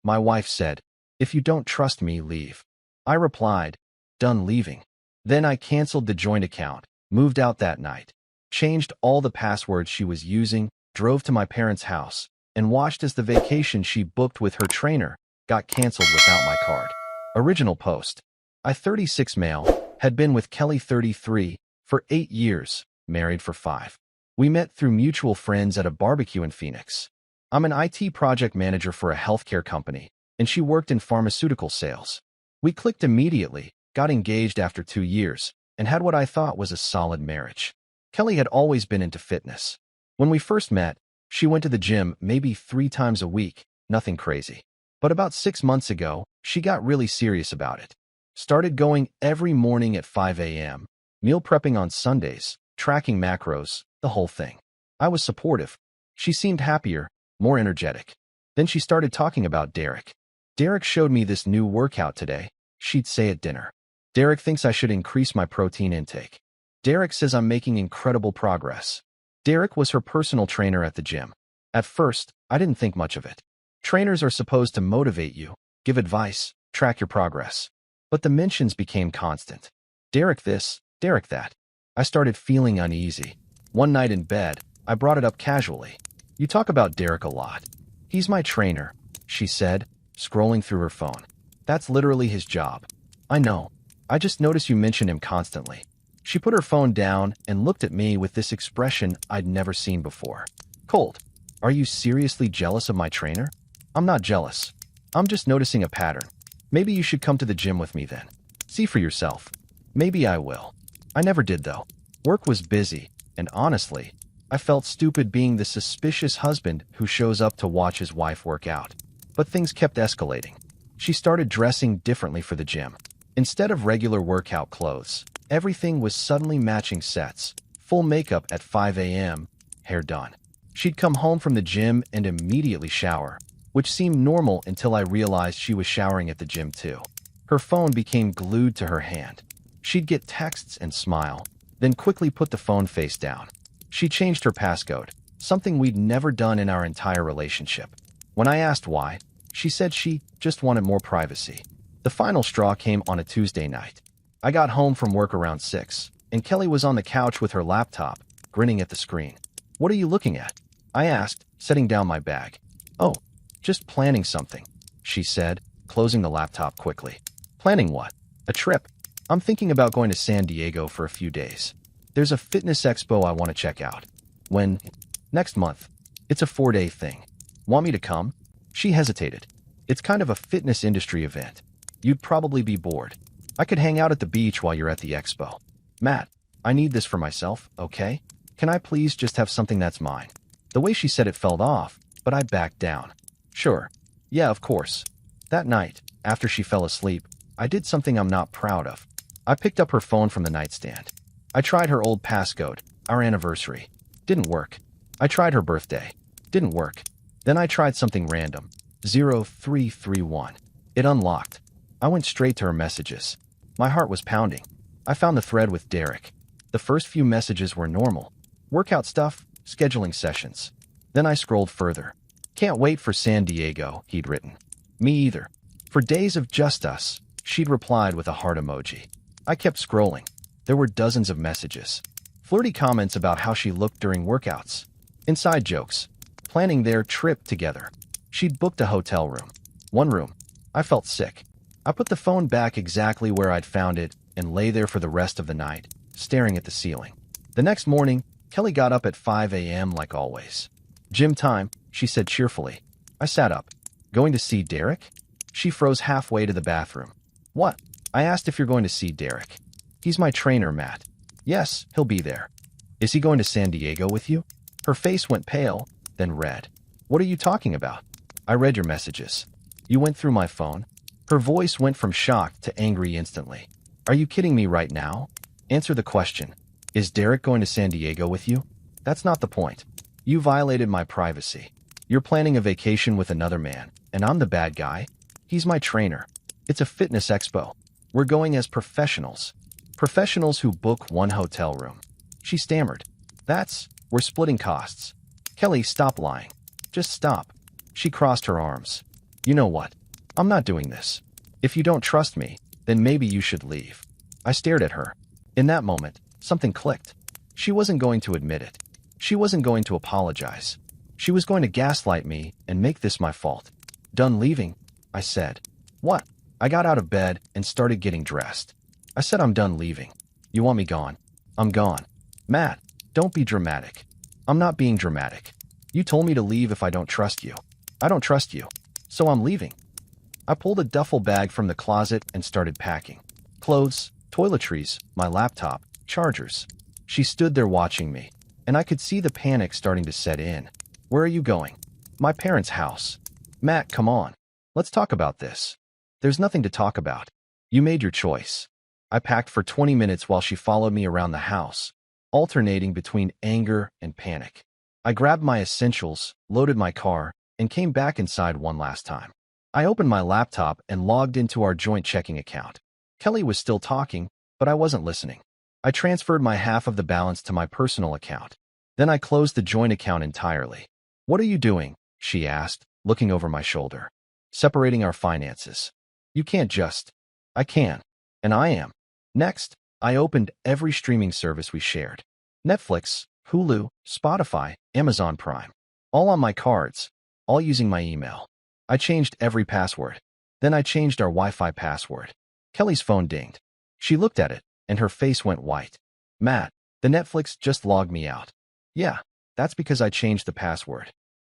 My wife said, "If you don't trust me, leave." I replied, "Done leaving." Then I canceled the joint account, moved out that night, changed all the passwords she was using, drove to my parents' house, and watched as the vacation she booked with her trainer got canceled without my card. Original post. I, 36 male, had been with Qley, 33, for 8 years, married for 5. We met through mutual friends at a barbecue in Phoenix. I'm an IT project manager for a healthcare company, and she worked in pharmaceutical sales. We clicked immediately, got engaged after 2 years, and had what I thought was a solid marriage. Qley had always been into fitness. When we first met, she went to the gym maybe 3 times a week, nothing crazy. But about 6 months ago, she got really serious about it. Started going every morning at 5 a.m., meal prepping on Sundays, tracking macros, the whole thing. I was supportive. She seemed happier, more energetic. Then she started talking about Derek. "Derek showed me this new workout today," she'd say at dinner. "Derek thinks I should increase my protein intake. Derek says I'm making incredible progress." Derek was her personal trainer at the gym. At first, I didn't think much of it. Trainers are supposed to motivate you, give advice, track your progress. But the mentions became constant. Derek this, Derek that. I started feeling uneasy. One night in bed, I brought it up casually. "You talk about Derek a lot." "He's my trainer," she said, scrolling through her phone. "That's literally his job." "I know. I just notice you mention him constantly." She put her phone down and looked at me with this expression I'd never seen before. "Cold. Are you seriously jealous of my trainer?" "I'm not jealous. I'm just noticing a pattern. Maybe you should come to the gym with me then. See for yourself." "Maybe I will." I never did though. Work was busy, and honestly, I felt stupid being the suspicious husband who shows up to watch his wife work out. But things kept escalating. She started dressing differently for the gym. Instead of regular workout clothes, everything was suddenly matching sets, full makeup at 5 a.m., hair done. She'd come home from the gym and immediately shower, which seemed normal until I realized she was showering at the gym too. Her phone became glued to her hand. She'd get texts and smile, then quickly put the phone face down. She changed her passcode, something we'd never done in our entire relationship. When I asked why, she said she just wanted more privacy. The final straw came on a Tuesday night. I got home from work around 6, and Qley was on the couch with her laptop, grinning at the screen. "What are you looking at?" I asked, setting down my bag. "Oh, just planning something," she said, closing the laptop quickly. "Planning what?" "A trip. I'm thinking about going to San Diego for a few days. There's a fitness expo I want to check out." "When?" "Next month. It's a 4-day thing." "Want me to come?" She hesitated. "It's kind of a fitness industry event. You'd probably be bored. I could hang out at the beach while you're at the expo." "Matt, I need this for myself, okay? Can I please just have something that's mine?" The way she said it felt off, but I backed down. "Sure. Yeah, of course." That night, after she fell asleep, I did something I'm not proud of. I picked up her phone from the nightstand. I tried her old passcode, our anniversary. Didn't work. I tried her birthday. Didn't work. Then I tried something random. 0331. It unlocked. I went straight to her messages. My heart was pounding. I found the thread with Derek. The first few messages were normal. Workout stuff, scheduling sessions. Then I scrolled further. "Can't wait for San Diego," he'd written. "Me either." "For days of just us," she'd replied with a heart emoji. I kept scrolling. There were dozens of messages. Flirty comments about how she looked during workouts. Inside jokes. Planning their trip together. She'd booked a hotel room. One room. I felt sick. I put the phone back exactly where I'd found it and lay there for the rest of the night, staring at the ceiling. The next morning, Qley got up at 5 a.m. like always. "Gym time," she said cheerfully. I sat up. "Going to see Derek?" She froze halfway to the bathroom. "What?" I asked if you're going to see Derek. "He's my trainer, Matt." "Yes, he'll be there." "Is he going to San Diego with you?" Her face went pale, then red. "What are you talking about?" "I read your messages." "You went through my phone?" Her voice went from shocked to angry instantly. "Are you kidding me right now? Answer the question. Is Derek going to San Diego with you?" "That's not the point. You violated my privacy. You're planning a vacation with another man, and I'm the bad guy. He's my trainer. It's a fitness expo. We're going as professionals. Professionals who book one hotel room." She stammered. We're splitting costs." "Qley, stop lying. Just stop." She crossed her arms. You know what? I'm not doing this. If you don't trust me, then maybe you should leave. I stared at her. In that moment, something clicked. She wasn't going to admit it. She wasn't going to apologize. She was going to gaslight me and make this my fault. Done leaving? I said. What? I got out of bed and started getting dressed. I said I'm done leaving. You want me gone? I'm gone. Matt, don't be dramatic. I'm not being dramatic. You told me to leave if I don't trust you. I don't trust you. So I'm leaving. I pulled a duffel bag from the closet and started packing. Clothes, toiletries, my laptop, chargers. She stood there watching me, and I could see the panic starting to set in. Where are you going? My parents' house. Matt, come on. Let's talk about this. There's nothing to talk about. You made your choice. I packed for 20 minutes while she followed me around the house, alternating between anger and panic. I grabbed my essentials, loaded my car, and came back inside one last time. I opened my laptop and logged into our joint checking account. Qley was still talking, but I wasn't listening. I transferred my half of the balance to my personal account. Then I closed the joint account entirely. What are you doing? She asked, looking over my shoulder. Separating our finances. You can't just. I can. And I am. Next, I opened every streaming service we shared. Netflix, Hulu, Spotify, Amazon Prime. All on my cards, all using my email. I changed every password. Then I changed our Wi-Fi password. Qley's phone dinged. She looked at it, and her face went white. Matt, the Netflix just logged me out. Yeah, that's because I changed the password.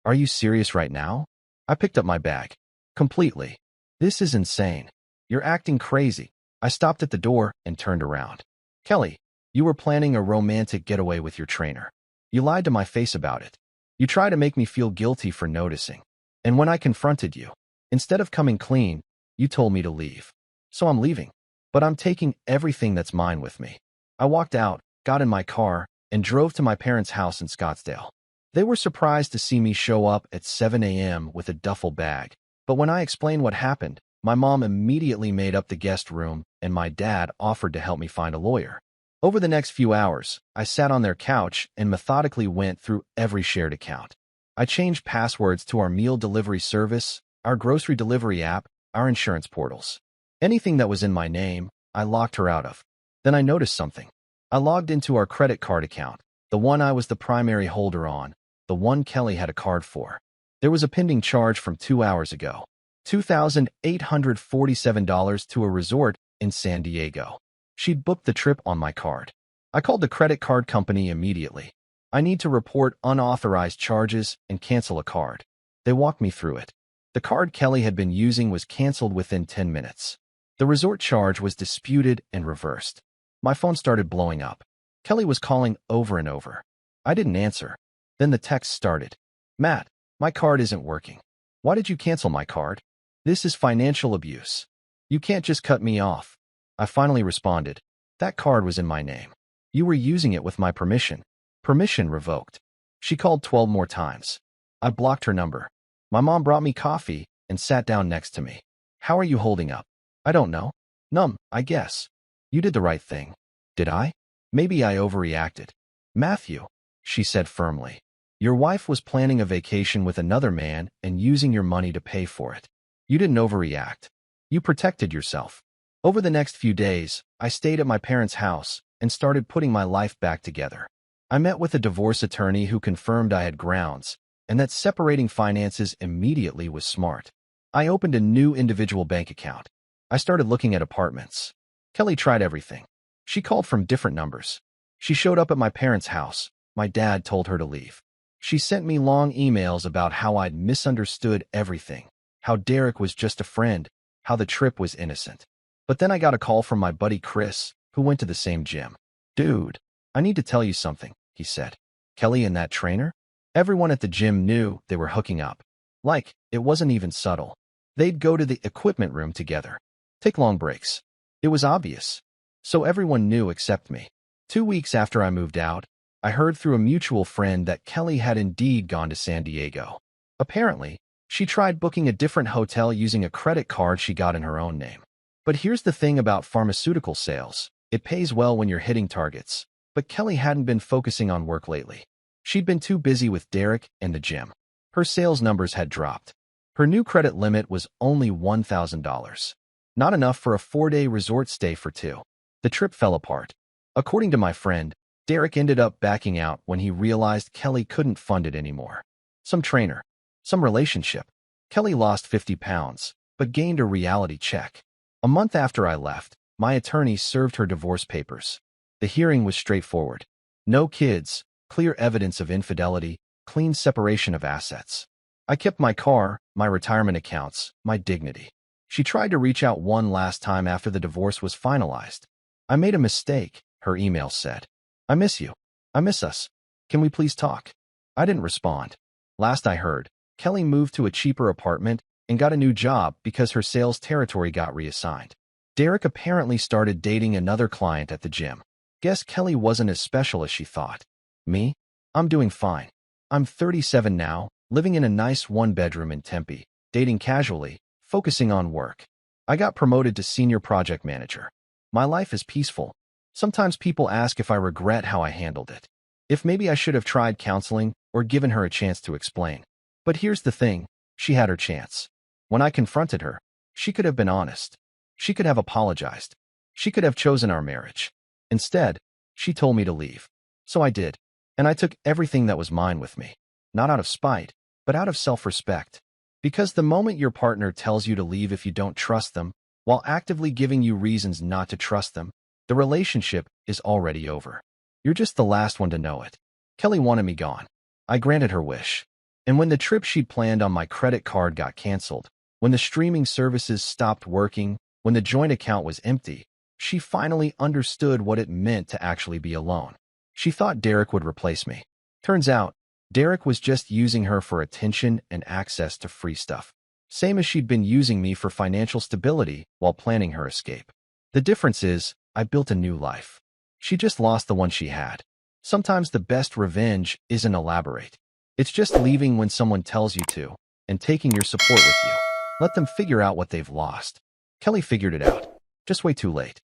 Are you serious right now? I picked up my bag. Completely. This is insane. You're acting crazy. I stopped at the door and turned around. Qley, you were planning a romantic getaway with your trainer. You lied to my face about it. You tried to make me feel guilty for noticing. And when I confronted you, instead of coming clean, you told me to leave. So I'm leaving. But I'm taking everything that's mine with me. I walked out, got in my car, and drove to my parents' house in Scottsdale. They were surprised to see me show up at 7 a.m. with a duffel bag. But when I explained what happened, my mom immediately made up the guest room, and my dad offered to help me find a lawyer. Over the next few hours, I sat on their couch and methodically went through every shared account. I changed passwords to our meal delivery service, our grocery delivery app, our insurance portals. Anything that was in my name, I locked her out of. Then I noticed something. I logged into our credit card account, the one I was the primary holder on, the one Qley had a card for. There was a pending charge from 2 hours ago. $2,847 to a resort in San Diego. She'd booked the trip on my card. I called the credit card company immediately. I need to report unauthorized charges and cancel a card. They walked me through it. The card Qley had been using was canceled within 10 minutes. The resort charge was disputed and reversed. My phone started blowing up. Qley was calling over and over. I didn't answer. Then the text started. Matt, my card isn't working. Why did you cancel my card? This is financial abuse. You can't just cut me off. I finally responded. That card was in my name. You were using it with my permission. Permission revoked. She called 12 more times. I blocked her number. My mom brought me coffee and sat down next to me. How are you holding up? I don't know. Numb, I guess. You did the right thing. Did I? Maybe I overreacted. Matthew, she said firmly. Your wife was planning a vacation with another man and using your money to pay for it. You didn't overreact. You protected yourself. Over the next few days, I stayed at my parents' house and started putting my life back together. I met with a divorce attorney who confirmed I had grounds and that separating finances immediately was smart. I opened a new individual bank account. I started looking at apartments. Qley tried everything. She called from different numbers. She showed up at my parents' house. My dad told her to leave. She sent me long emails about how I'd misunderstood everything, how Derek was just a friend, how the trip was innocent. But then I got a call from my buddy Chris, who went to the same gym. Dude, I need to tell you something, he said. Qley and that trainer? Everyone at the gym knew they were hooking up. Like, it wasn't even subtle. They'd go to the equipment room together. Take long breaks. It was obvious. So everyone knew except me. 2 weeks after I moved out, I heard through a mutual friend that Qley had indeed gone to San Diego. Apparently, she tried booking a different hotel using a credit card she got in her own name. But here's the thing about pharmaceutical sales. It pays well when you're hitting targets. But Qley hadn't been focusing on work lately. She'd been too busy with Derek and the gym. Her sales numbers had dropped. Her new credit limit was only $1,000. Not enough for a 4-day resort stay for two. The trip fell apart. According to my friend, Derek ended up backing out when he realized Qley couldn't fund it anymore. Some trainer. Some relationship. Qley lost 50 pounds, but gained a reality check. A month after I left, my attorney served her divorce papers. The hearing was straightforward. No kids, clear evidence of infidelity, clean separation of assets. I kept my car, my retirement accounts, my dignity. She tried to reach out one last time after the divorce was finalized. I made a mistake, her email said. I miss you. I miss us. Can we please talk? I didn't respond. Last I heard, Qley moved to a cheaper apartment and got a new job because her sales territory got reassigned. Derek apparently started dating another client at the gym. Guess Qley wasn't as special as she thought. Me? I'm doing fine. I'm 37 now, living in a nice one-bedroom in Tempe, dating casually, focusing on work. I got promoted to senior project manager. My life is peaceful. Sometimes people ask if I regret how I handled it. If maybe I should have tried counseling or given her a chance to explain. But here's the thing, she had her chance. When I confronted her, she could have been honest. She could have apologized. She could have chosen our marriage. Instead, she told me to leave. So I did. And I took everything that was mine with me. Not out of spite, but out of self-respect. Because the moment your partner tells you to leave if you don't trust them, while actively giving you reasons not to trust them, the relationship is already over. You're just the last one to know it. Qley wanted me gone. I granted her wish. And when the trip she'd planned on my credit card got canceled, when the streaming services stopped working, when the joint account was empty, she finally understood what it meant to actually be alone. She thought Derek would replace me. Turns out, Derek was just using her for attention and access to free stuff. Same as she'd been using me for financial stability while planning her escape. The difference is, I built a new life. She just lost the one she had. Sometimes the best revenge isn't elaborate. It's just leaving when someone tells you to, and taking your support with you. Let them figure out what they've lost. Qley figured it out. Just way too late.